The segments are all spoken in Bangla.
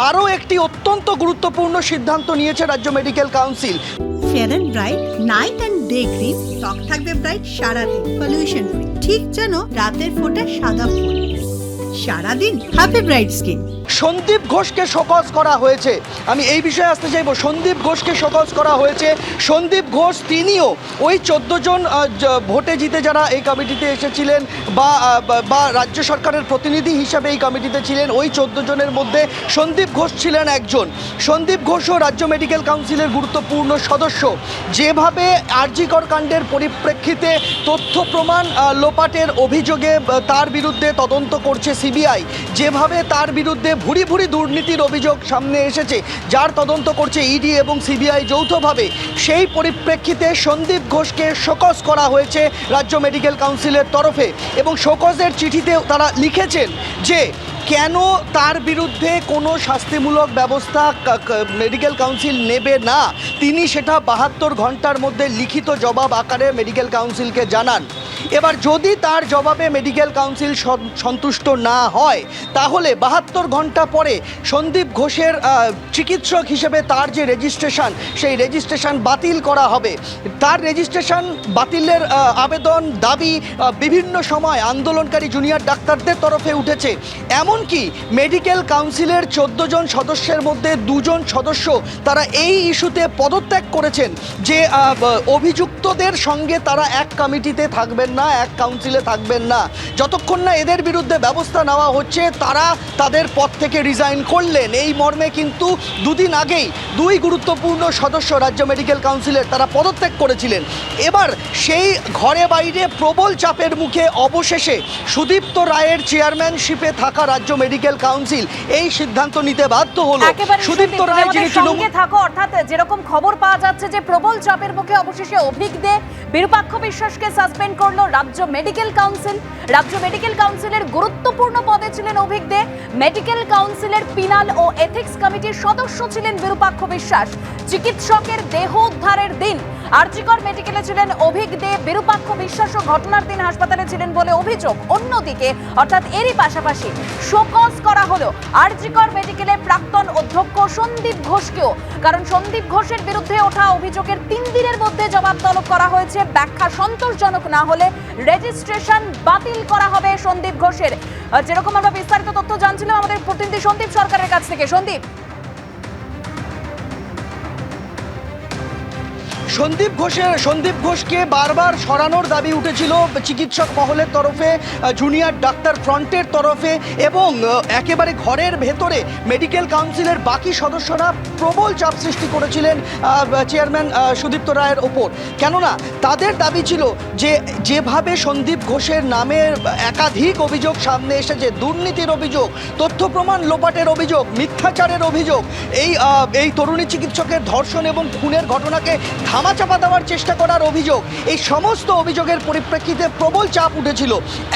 আরও একটি অত্যন্ত গুরুত্বপূর্ণ সিদ্ধান্ত নিয়েছে রাজ্য medical council. Fair and bright night and day cream ত্বক থাকবে ব্রাইট সারাদিন, পলিউশন ফ্রি, ঠিক যেন রাতের ফোঁটা সাদা ফুল। সারাদিন হ্যাপি ব্রাইট স্কিন। সন্দীপ ঘোষকে শোকজ করা হয়েছে, আমি এই বিষয়ে আসতে চাইব। সন্দীপ ঘোষকে শোকজ করা হয়েছে। সন্দীপ ঘোষ তিনিও ওই 14 জন ভোটে জিতে যারা এই কমিটিতে এসেছিলেন বা রাজ্য সরকারের প্রতিনিধি হিসাবে এই কমিটিতে ছিলেন, ওই 14 জনের মধ্যে সন্দীপ ঘোষ ছিলেন একজন। সন্দীপ ঘোষও রাজ্য মেডিকেল কাউন্সিলের গুরুত্বপূর্ণ সদস্য। যেভাবে আরজি কর কাণ্ডের পরিপ্রেক্ষিতে তথ্য প্রমাণ লোপাটের অভিযোগে তার বিরুদ্ধে তদন্ত করছে সিবিআই, যেভাবে তার বিরুদ্ধে ভুরি ভুরি দুর্নীতির অভিযোগ সামনে এসেছে, যার তদন্ত করছে ইডি এবং সিবিআই যৌথভাবে, সেই পরিপ্রেক্ষিতে সন্দীপ ঘোষকে শোকজ করা হয়েছে রাজ্য মেডিকেল কাউন্সিলের তরফে। এবং শোকজের চিঠিতে তারা লিখেছেন যে কেন তার বিরুদ্ধে কোনো শাস্তিমূলক ব্যবস্থা মেডিকেল কাউন্সিল নেবে না, তিনি সেটা 72 ঘন্টার মধ্যে লিখিত জবাব আকারে মেডিকেল কাউন্সিলকে জানান। এবার যদি তার জবাবে মেডিকেল কাউন্সিল সন্তুষ্ট না হয়, তাহলে 72 ঘন্টা পরে সন্দীপ ঘোষের চিকিৎসক হিসেবে তার যে রেজিস্ট্রেশন, সেই রেজিস্ট্রেশন বাতিল করা হবে। তার রেজিস্ট্রেশন বাতিলের আবেদন দাবি বিভিন্ন সময় আন্দোলনকারী জুনিয়র ডাক্তারদের তরফে উঠেছে। এমনকি মেডিকেল কাউন্সিলের 14 জন সদস্যের মধ্যে 2 জন সদস্য তারা এই ইস্যুতে পদত্যাগ করেছেন যে অভিযুক্তদের সঙ্গে তারা এক কমিটিতে থাকবেন না, এক কাউন্সিলে থাকবেন না, যতক্ষণ না এদের বিরুদ্ধে ব্যবস্থা নেওয়া হচ্ছে তারা তাদের পদ থেকে রিজাইন করলেন। এই মর্মে কিন্তু দুদিন আগেই 2 গুরুত্বপূর্ণ সদস্য রাজ্য মেডিকেল কাউন্সিলের তারা পদত্যাগ করেছিলেন। এবার সেই ঘরে বাইরে প্রবল চাপের মুখে অবশেষে সুদীপ্ত রায়ের চেয়ারম্যানশিপে থাকা রাজ্য মেডিকেল কাউন্সিল এই সিদ্ধান্ত নিতে বাধ্য হলো। সুদীপ্ত রায় যিনি সঙ্গে থাকো, অর্থাৎ যেরকম খবর পাওয়া যাচ্ছে যে প্রবল চাপের মুখে অবশেষে অভিক দে, বিরূপাক্ষ বিশ্বাসকে সাসপেন্ড করলো রাজ্য মেডিকেল কাউন্সিল। রাজ্য মেডিকেল কাউন্সিলের গুরুত্বপূর্ণ পদে ছিলেন অভিক দে, মেডিকেল কাউন্সিলের পিনাল ও এথিক্স কমিটির সদস্য ছিলেন বিরূপাক্ষ বিশ্বাস। চিকিৎসকের দেহ উদ্ধারের দিন আরজি কর মেডিকেলে ছিলেন অভিক দে, বিরূপাক্ষ বিশ্বাস ও ঘটনার দিন হাসপাতালে ছিলেন বলে অভিযোগ। অন্যদিকে অর্থাৎ এরই পাশাপাশি শোকজ করা হলো আরজি কর মেডিকেলের প্রাক্তন অধ্যক্ষ সন্দীপ ঘোষকেও, কারণ সন্দীপ ঘোষের বিরুদ্ধে ওঠা অভিযোগের 3 দিনের মধ্যে জবাব তলব করা হয়েছে। ব্যাখ্যা সন্তোষজনক না হলে রেজিস্ট্রেশন বাতিল করা হবে সন্দীপ ঘোষের। যেরকম আমরা বিস্তারিত তথ্য জানছিলাম আমাদের প্রতিনিধি সন্দীপ সরকারের কাছ থেকে। সন্দীপ ঘোষকে বারবার সরানোর দাবি উঠেছিল চিকিৎসক মহলের তরফে, জুনিয়র ডাক্তার ফ্রন্টের তরফে, এবং একেবারে ঘরের ভেতরে মেডিকেল কাউন্সিলের বাকি সদস্যরা প্রবল চাপ সৃষ্টি করেছিলেন চেয়ারম্যান সুদীপ্ত রায়ের ওপর। কেননা তাদের দাবি ছিল যে যেভাবে সন্দীপ ঘোষের নামে একাধিক অভিযোগ সামনে এসেছে, দুর্নীতির অভিযোগ, তথ্য প্রমাণ লোপাটের অভিযোগ, মিথ্যাচারের অভিযোগ, এই তরুণী চিকিৎসকের ধর্ষণ এবং খুনের ঘটনাকে ধামাচাপা দেওয়ার চেষ্টা করার অভিযোগ, এই সমস্ত অভিযোগের পরিপ্রেক্ষিতে প্রবল চাপ উঠেছিল।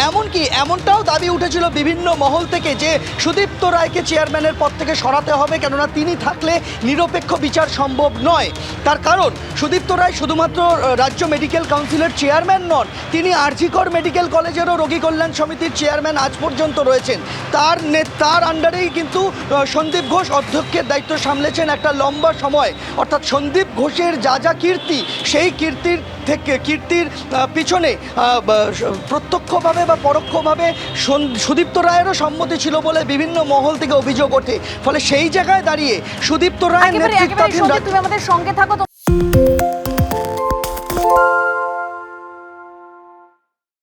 এমনকি এমনটাও দাবি উঠেছিল বিভিন্ন মহল থেকে যে সুদীপ্ত রায়কে চেয়ারম্যানের পদ থেকে সরাতে হবে, কেননা তিনি থাকলে নিরপেক্ষ বিচার সম্ভব নয়। তার কারণ সুদীপ্ত রায় শুধুমাত্র রাজ্য মেডিকেল কাউন্সিলের চেয়ারম্যান নন, তিনি আরজি কর মেডিকেল কলেজেরও রোগী কল্যাণ সমিতির চেয়ারম্যান আজ পর্যন্ত রয়েছেন। তার আন্ডারেই কিন্তু সন্দীপ ঘোষ অধ্যক্ষের দায়িত্ব সামলেছেন একটা লম্বা সময়। অর্থাৎ সন্দীপ ঘোষের যা যা কীর্তি, সেই কীর্তির পিছনে প্রত্যক্ষভাবে বা পরোক্ষভাবে সুদীপ্ত রায়েরও সম্মতি ছিল বলে বিভিন্ন মহল থেকে অভিযোগ ওঠে। ফলে সেই জায়গায় দাঁড়িয়ে সুদীপ্ত রায়ের নেতৃত্বাধীন, তুমি আমাদের সঙ্গে থাকো।